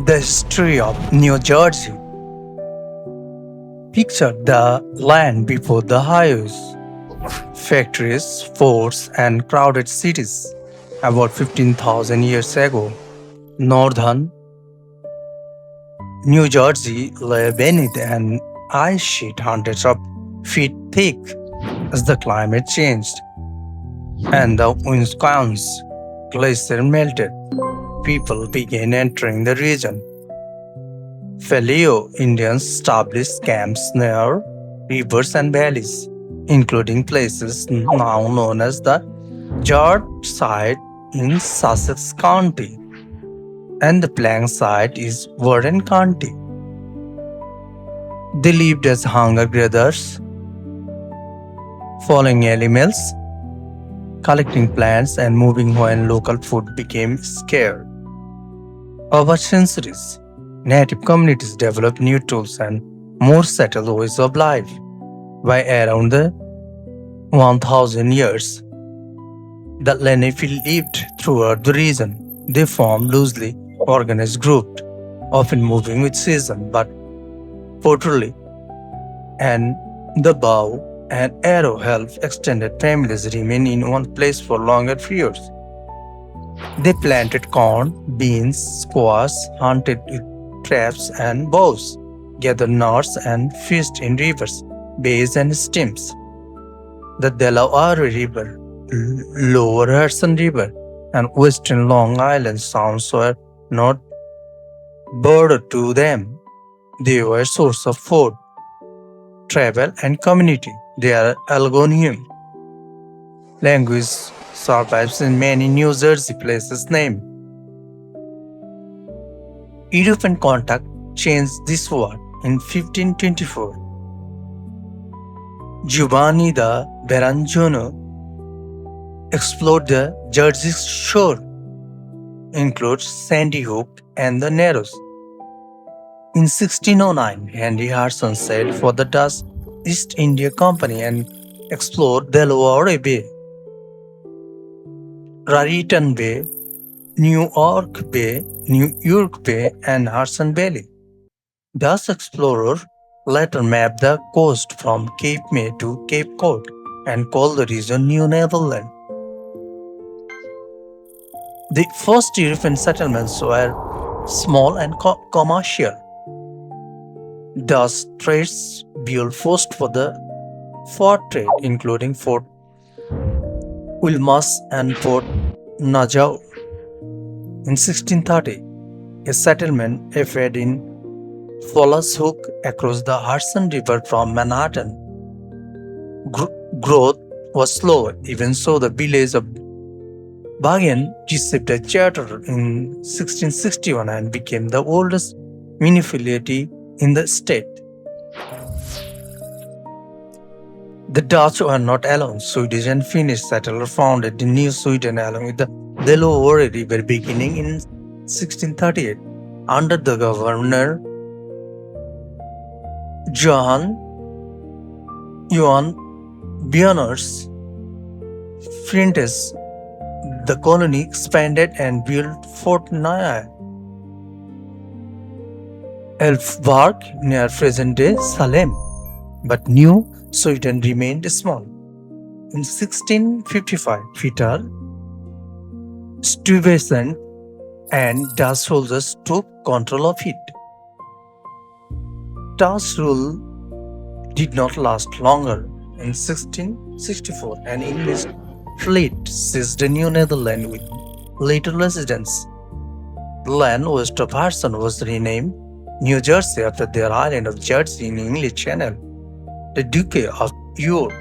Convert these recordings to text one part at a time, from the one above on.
The history of New Jersey. Picture the land before the highways, factories, forts, and crowded cities. About 15,000 years ago, northern New Jersey lay beneath an ice sheet hundreds of feet thick. As the climate changed and the Wisconsin glacier melted, people began entering the region. Paleo Indians established camps near rivers and valleys, including places now known as the George site in Sussex County, and the Plank site is Warren County. They lived as hunger gatherers, following animals, collecting plants, and moving when local food became scarce. Over centuries, native communities developed new tools and more settled ways of life. By around the 1000 years, the Lenape lived throughout the region. They formed loosely organized groups, often moving with season, but pottery and the bow and arrow helped extended families remain in one place for longer periods. They planted corn, beans, squash, hunted with traps and bows, gathered nuts, and fished in rivers, bays, and streams. The Delaware River, Lower Hudson River, and Western Long Island Sounds were not border to them. They were a source of food, travel, and community. Their Algonquian language survives in many New Jersey places named. European contact changed this word in 1524. Giovanni da Verrazzano explored the Jersey shore, includes Sandy Hook and the Narrows. In 1609, Henry Hudson sailed for the Dutch East India Company and explored Delaware Bay, Raritan Bay, New York Bay, and Hudson Valley. Dutch explorer later mapped the coast from Cape May to Cape Cod and called the region New Netherland. The first European settlements were small and commercial. Dutch traders built forts for the fur trade, including Fort Williams and Fort Nassau. In 1630, a settlement appeared in Fowler's Hook across the Hudson River from Manhattan. Growth was slow, even so the village of Bagan received a charter in 1661 and became the oldest municipality in the state. The Dutch were not alone. Swedish and Finnish settlers founded the New Sweden along with the Delaware River beginning in 1638 under the governor Johan Björners Frintes. The colony expanded and built Fort Nya Elfsborg near present-day Salem, but New Sweden remained small. In 1655, Peter Stuyvesant and Dutch soldiers took control of it. Dutch rule did not last longer. In 1664, an English fleet seized New Netherland with little residents. The land west of Hudson was renamed New Jersey after their island of Jersey in English Channel. The Duke of York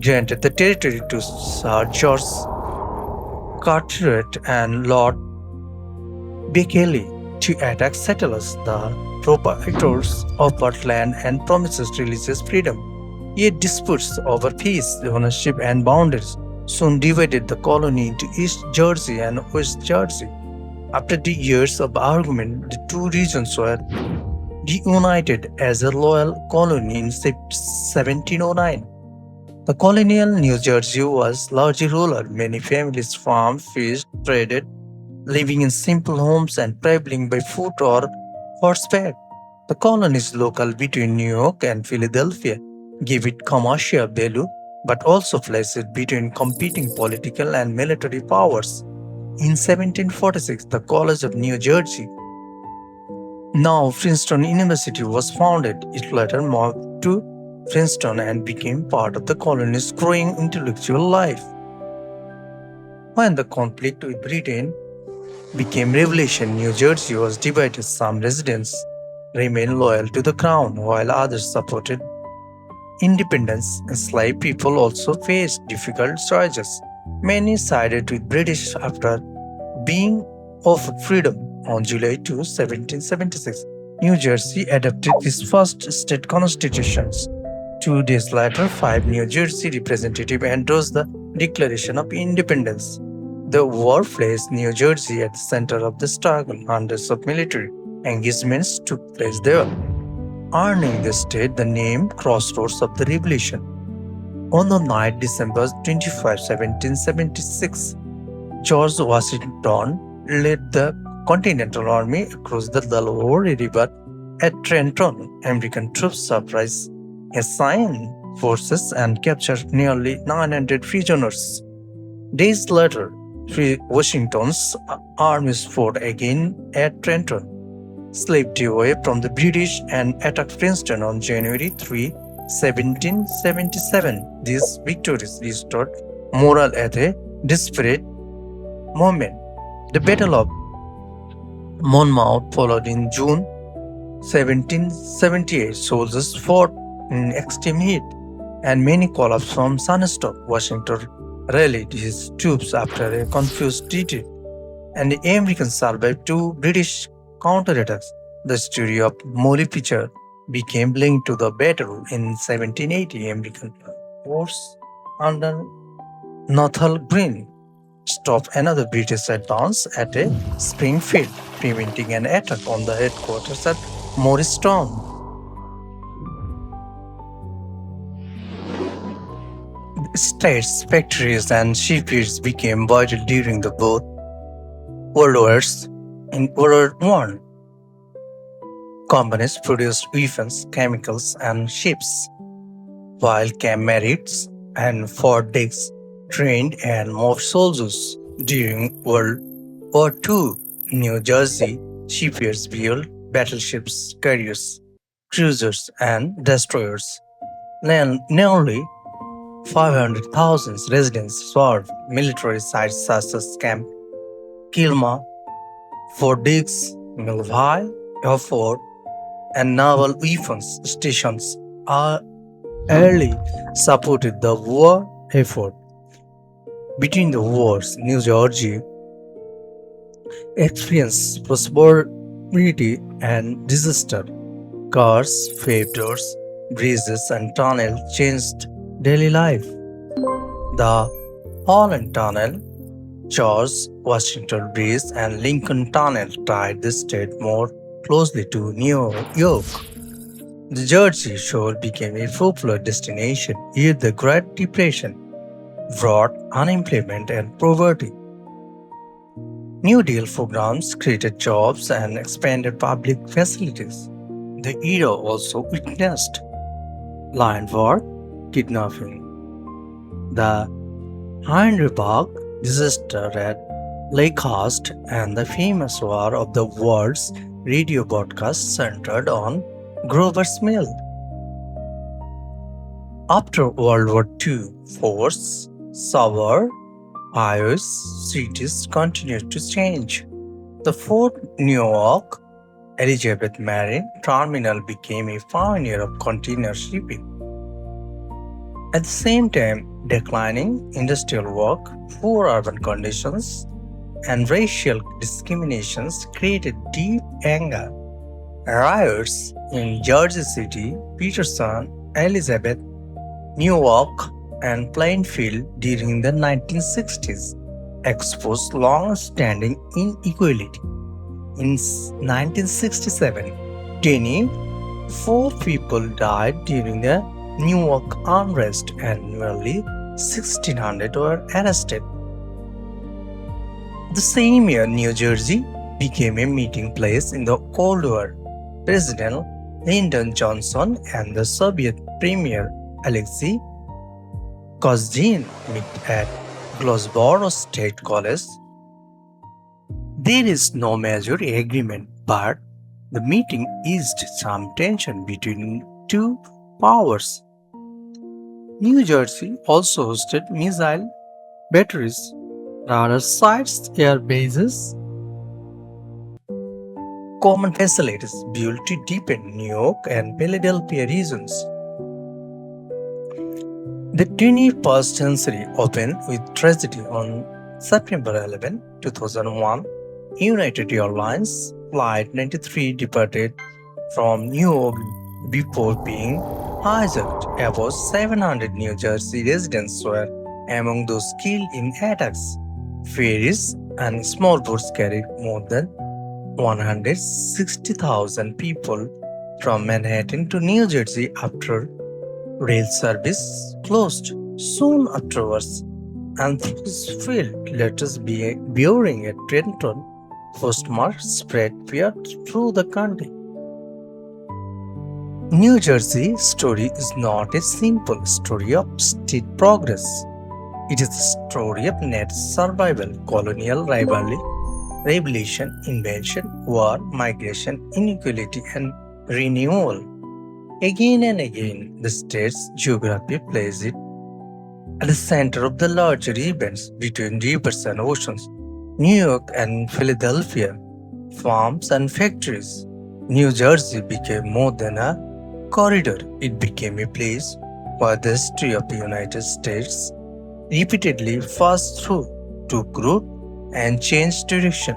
granted the territory to Sir George Carteret and Lord Berkeley to attack settlers. The proprietors offered land and promised religious freedom. Yet disputes over peace, ownership, and boundaries soon divided the colony into East Jersey and West Jersey. After the years of argument, the two regions were reunited as a loyal colony in 1709. The colonial New Jersey was largely rural. Many families farmed, fished, traded, living in simple homes and traveling by foot or horseback. The colony's local between New York and Philadelphia gave it commercial value but also placed it between competing political and military powers. In 1746, the College of New Jersey, now Princeton University, was founded. It later moved to Princeton and became part of the colony's growing intellectual life. When the conflict with Britain became revolution, New Jersey was divided. Some residents remained loyal to the crown, while others supported independence. Enslaved people also faced difficult choices. Many sided with British after being offered freedom. On July 2, 1776, New Jersey adopted its first state constitutions. 2 days later, five New Jersey representatives endorsed the Declaration of Independence. The war placed New Jersey at the center of the struggle. Hundreds of military engagements took place there, earning the state the name Crossroads of the Revolution. On the night December 25, 1776, George Washington led the Continental Army across the Delaware River at Trenton. American troops surprised assigned forces and captured nearly 900 prisoners. Days later, Washington's armies fought again at Trenton, slipped away from the British, and attacked Princeton on January 3, 1777. These victories restored morale at a desperate moment. The Battle of Monmouth followed in June 1778. Soldiers fought in extreme heat, and many collapsed from sunstroke. Washington rallied his troops after a confused retreat, and the Americans survived two British counterattacks. The story of Molly Pitcher became linked to the battle in 1780. American force under Nathal Green stopped another British advance at a Springfield, preventing an attack on the headquarters at Morristown. States, factories, and shipyards became vital during the both World Wars. In World War I, companies produced weapons, chemicals, and ships, while camaraderies and Fort Dix trained and moved soldiers. During World War II, New Jersey shipyards built battleships, carriers, cruisers, and destroyers. Nearly 500,000 residents served military sites such as Camp Kilma, Fort Dix, Milville Airport, and naval weapons stations are early supported the war effort. Between the wars, New Jersey experienced prosperity and disaster. Cars, paved roads, bridges, and tunnels changed daily life. The Holland Tunnel, George Washington Bridge, and Lincoln Tunnel tied the state more closely to New York. The Jersey Shore became a popular destination, yet the Great Depression brought unemployment and poverty. New Deal programs created jobs and expanded public facilities. The era also witnessed land war, kidnapping, the Hindenburg disaster at Lakehurst, and the famous War of the Worlds radio broadcast centered on Grover's Mill. After World War II, forts, suburbs, highways, cities continued to change. The Fort Newark Elizabeth Marine Terminal became a pioneer of container shipping. At the same time, declining industrial work, poor urban conditions, and racial discriminations created deep anger. Riots in Jersey City, Peterson, Elizabeth, Newark, and Plainfield during the 1960s exposed long-standing inequality. In 1967, 24 people died during the Newark unrest and nearly 1,600 were arrested. The same year, New Jersey became a meeting place in the Cold War. President Lyndon Johnson and the Soviet Premier Alexei Kosygin met at Glassboro State College. There is no major agreement, but the meeting eased some tension between two powers. New Jersey also hosted missile batteries, radar sites, air bases, common facilities built to deepen New York and Philadelphia regions. The 21st century opened with tragedy on September 11, 2001. United Airlines Flight 93 departed from New York before being hijacked. About 700 New Jersey residents were among those killed in attacks. Ferries and small boats carried more than 160,000 people from Manhattan to New Jersey after rail service closed soon afterwards, and those filled letters bearing a Trenton postmark spread fear through the country. New Jersey's story is not a simple story of state progress. It is a story of net survival, colonial rivalry, revolution, invention, war, migration, inequality, and renewal. Again and again, the state's geography places it at the center of the larger events between rivers and oceans, New York and Philadelphia, farms and factories. New Jersey became more than a corridor, it became a place where the history of the United States repeatedly passed through, took root, and changed direction.